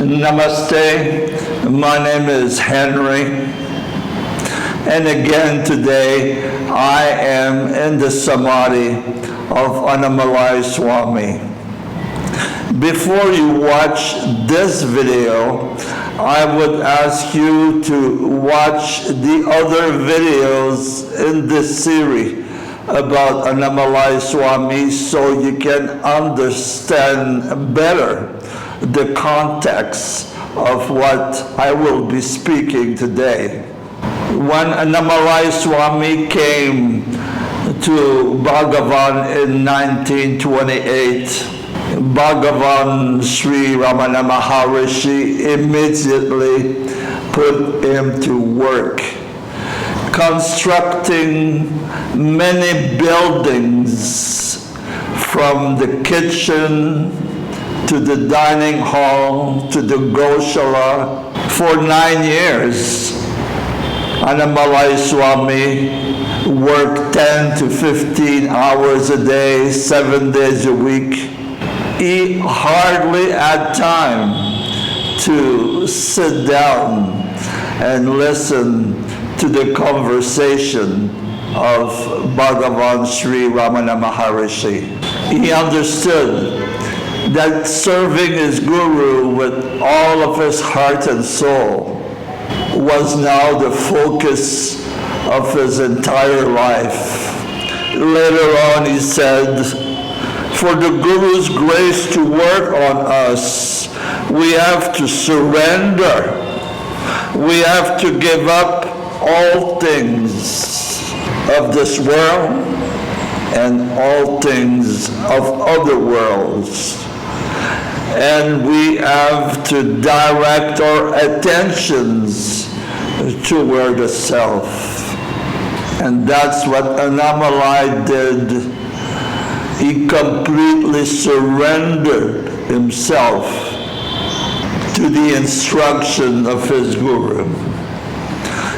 Namaste, my name is Henry, and again today I am in the Samadhi of ANNAMALAI SWAMI. Before you watch this video, I would ask you to watch the other videos in this series about ANNAMALAI SWAMI so you can understand better the context of what I will be speaking today. When ANNAMALAI SWAMI came to Bhagavan in 1928, Bhagavan Sri Ramana Maharishi immediately put him to work, constructing many buildings from the kitchen to the dining hall to the Goshala for 9 years. ANNAMALAI SWAMI worked 10 to 15 hours a day, 7 days a week. He hardly had time to sit down and listen to the conversation of Bhagavan Sri Ramana Maharishi. He understood that serving his guru with all of his heart and soul was now the focus of his entire life. Later on he said, for the Guru's grace to work on us, we have to surrender. We have to give up all things of this world and all things of other worlds. And we have to direct our attentions toward the self. And that's what ANNAMALAI did. He completely surrendered himself to the instruction of his guru.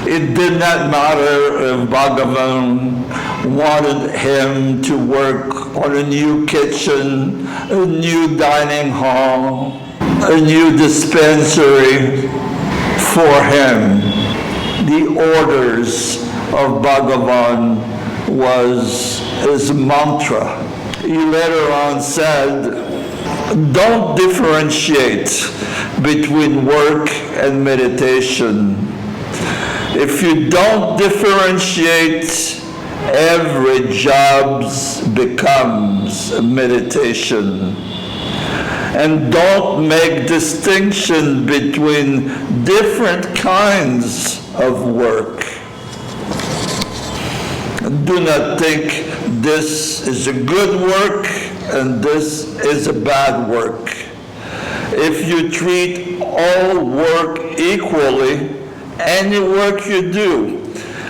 It did not matter if Bhagavan wanted him to work on a new kitchen, a new dining hall, a new dispensary. For him, the orders of Bhagavan was his mantra. He later on said, don't differentiate between work and meditation. If you don't differentiate, every job becomes a meditation. And don't make distinction between different kinds of work. Do not think this is a good work and this is a bad work. If you treat all work equally, any work you do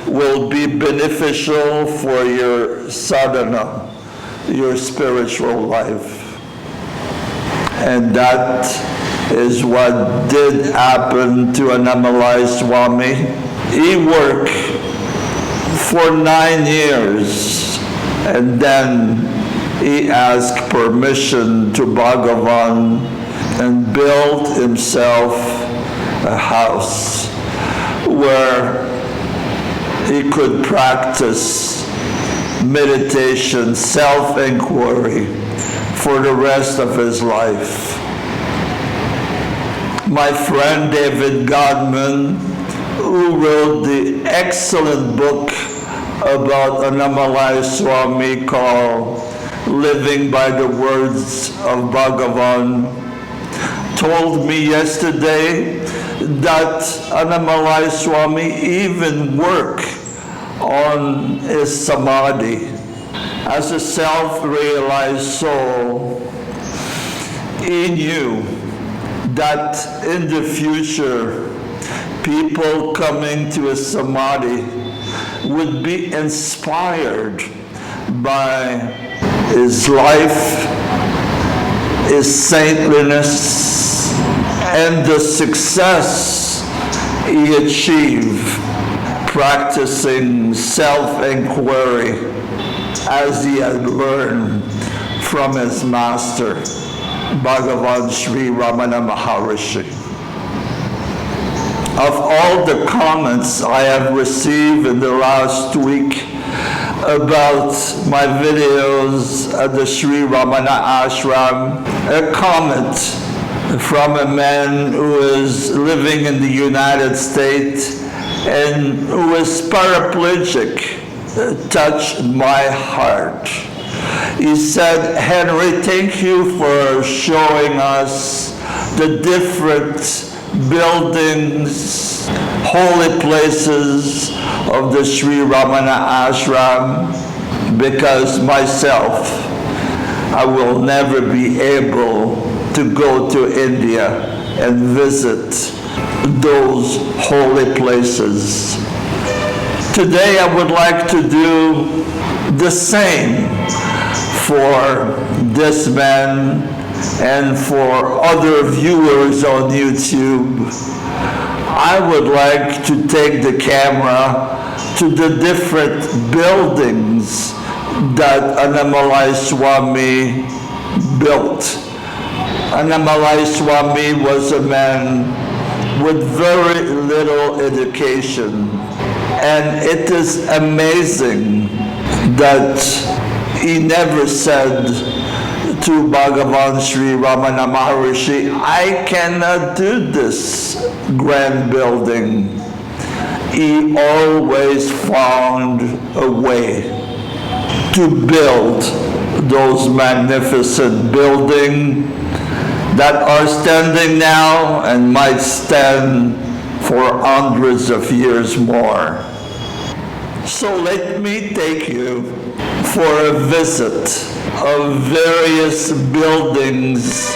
will be beneficial for your sadhana, your spiritual life. And that is what did happen to ANNAMALAI SWAMI. He worked for 9 years, and then he asked permission to Bhagavan and built himself a house where he could practice meditation, self-inquiry for the rest of his life. My friend David Godman, who wrote the excellent book about ANNAMALAI SWAMI called Living by the Words of Bhagavan, told me yesterday that ANNAMALAI SWAMI even worked on his Samadhi. As a self-realized soul, he knew that in the future, people coming to a Samadhi would be inspired by his life, his saintliness, and the success he achieved practicing self-inquiry as he had learned from his master, Bhagavan Sri Ramana Maharishi. of all the comments I have received in the last week about my videos at the Sri Ramana Ashram, a comment from a man who is living in the United States and who is paraplegic touched my heart. He said, "Henry, thank you for showing us the different buildings, holy places of the Sri Ramana Ashram, because myself, I will never be able to go to India and visit those holy places." Today I would like to do the same for this man and for other viewers on YouTube. I would like to take the camera to the different buildings that ANNAMALAI SWAMI built. ANNAMALAI SWAMI was a man with very little education, and it is amazing that he never said to Bhagavan Sri Ramana Maharishi, "I cannot do this grand building." He always found a way to build those magnificent buildings that are standing now and might stand for hundreds of years more. So let me take you for a visit of various buildings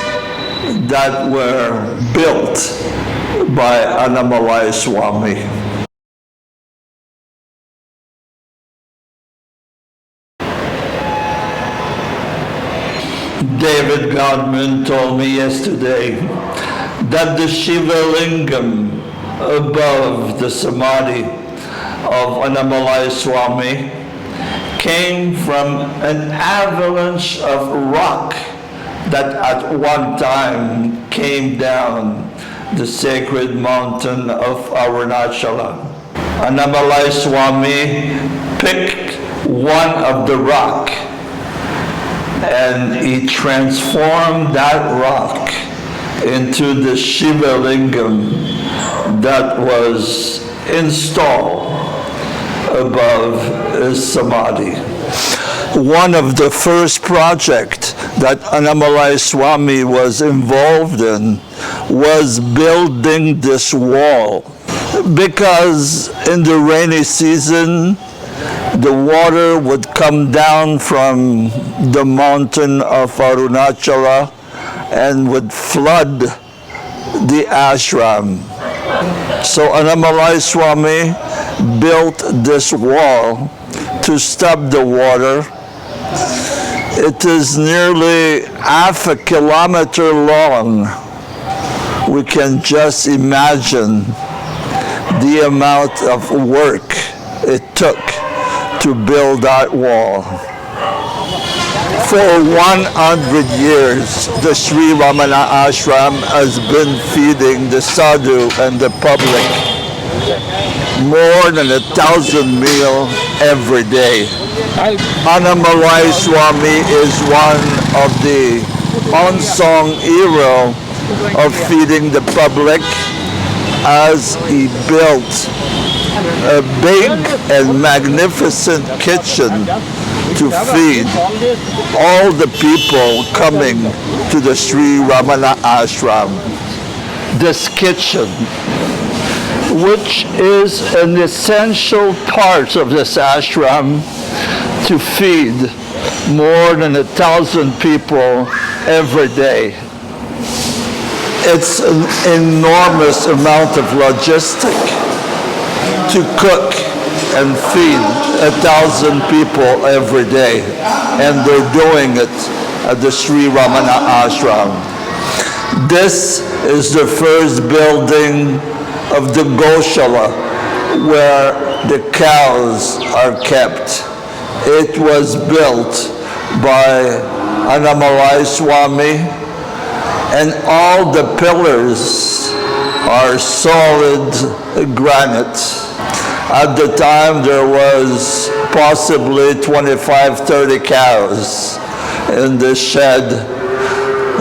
that were built by ANNAMALAI SWAMI. David Godman told me yesterday that the Shiva Lingam above the Samadhi of ANNAMALAI SWAMI came from an avalanche of rock that at one time came down the sacred mountain of Arunachala. ANNAMALAI SWAMI picked one of the rock and he transformed that rock into the Shiva Lingam that was installed above his Samadhi. One of the first projects that ANNAMALAI SWAMI was involved in was building this wall, because in the rainy season the water would come down from the mountain of Arunachala and would flood the ashram. So ANNAMALAI SWAMI built this wall to stop the water. It is nearly half a kilometer long. We can just imagine the amount of work it took to build that wall. For 100 years, the Sri Ramana Ashram has been feeding the sadhu and the public more than 1,000 meals every day. ANNAMALAI SWAMI is one of the unsung heroes of feeding the public, as he built a big and magnificent kitchen to feed all the people coming to the Sri Ramana Ashram. This kitchen, which is an essential part of this ashram to feed more than 1,000 people every day. It's an enormous amount of logistics to cook and feed 1,000 people every day, and they're doing it at the Sri Ramana Ashram. This is the first building of the Goshala where the cows are kept. It was built by ANNAMALAI SWAMI, and all the pillars are solid granite. At the time, there was possibly 25, 30 cows in the shed.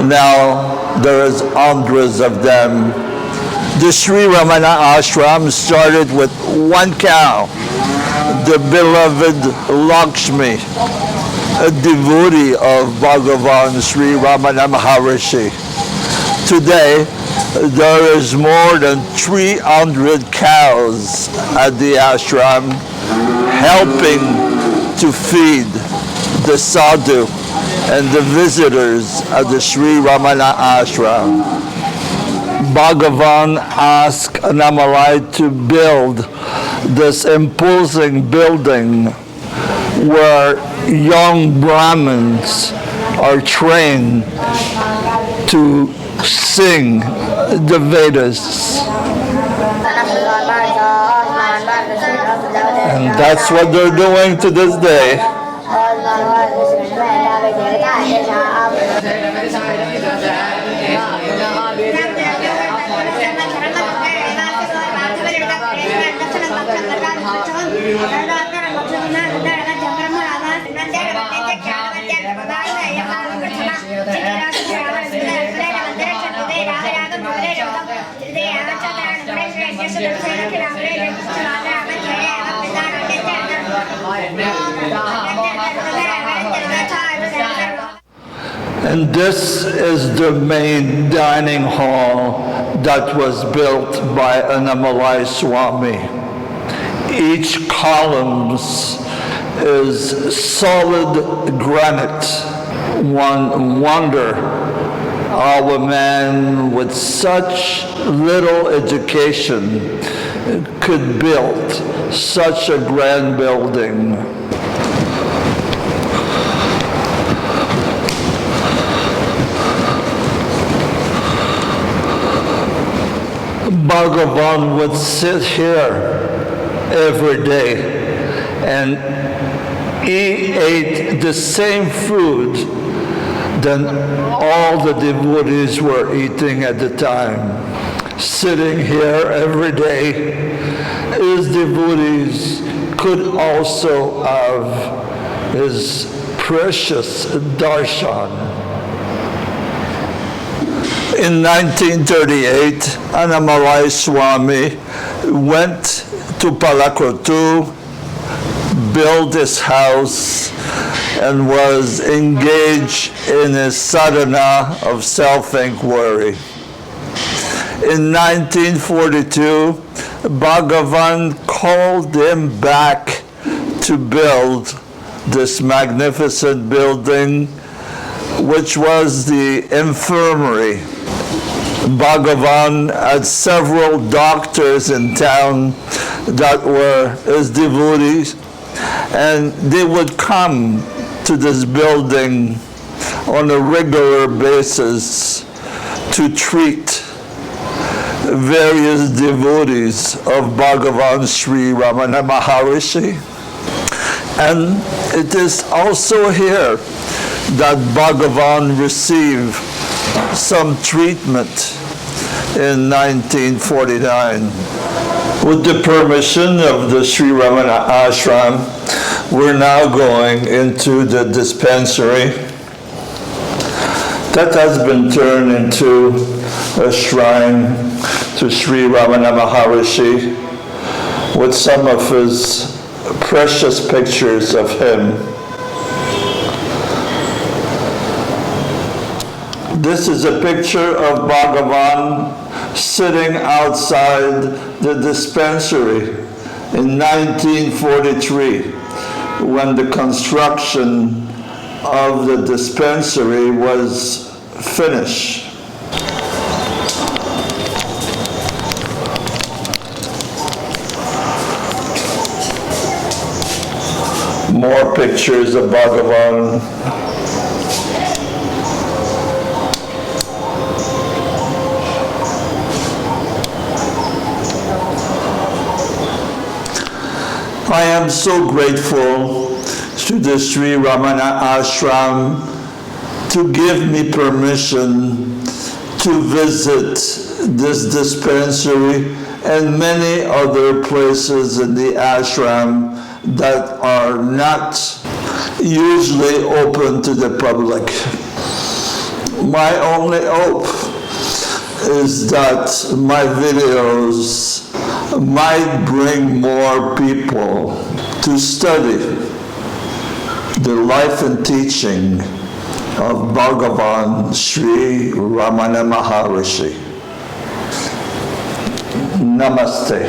Now there is hundreds of them. The Sri Ramana Ashram started with one cow, the beloved Lakshmi, a devotee of Bhagavan Sri Ramana Maharishi. Today, there is more than 300 cows at the ashram, helping to feed the sadhu and the visitors at the Sri Ramana Ashram. Bhagavan asked ANNAMALAI to build this imposing building where young Brahmins are trained to sing the Vedas. And that's what they're doing to this day. And this is the main dining hall that was built by ANNAMALAI Swami. Each column is solid granite. One wonder how a man with such little education could build such a grand building. Bhagavan would sit here every day and he ate the same food than all the devotees were eating at the time. Sitting here every day, his devotees could also have his precious darshan. In 1938, ANNAMALAI Swami went to Palakrotu, built his house, and was engaged in his sadhana of self-inquiry. In 1942, Bhagavan called him back to build this magnificent building, which was the infirmary. Bhagavan had several doctors in town that were his devotees, and they would come to this building on a regular basis to treat various devotees of Bhagavan Sri Ramana Maharishi. And it is also here that Bhagavan received some treatment in 1949. With the permission of the Sri Ramana Ashram, we're now going into the dispensary that has been turned into a shrine to Sri Ramana Maharishi with some of his precious pictures of him. This is a picture of Bhagavan sitting outside the dispensary in 1943 when the construction of the dispensary was finished. More pictures of Bhagavan. I am so grateful to the Sri Ramana Ashram to give me permission to visit this dispensary and many other places in the ashram that are not usually open to the public. My only hope is that my videos might bring more people to study the life and teaching of Bhagavan Sri Ramana Maharishi. Namaste.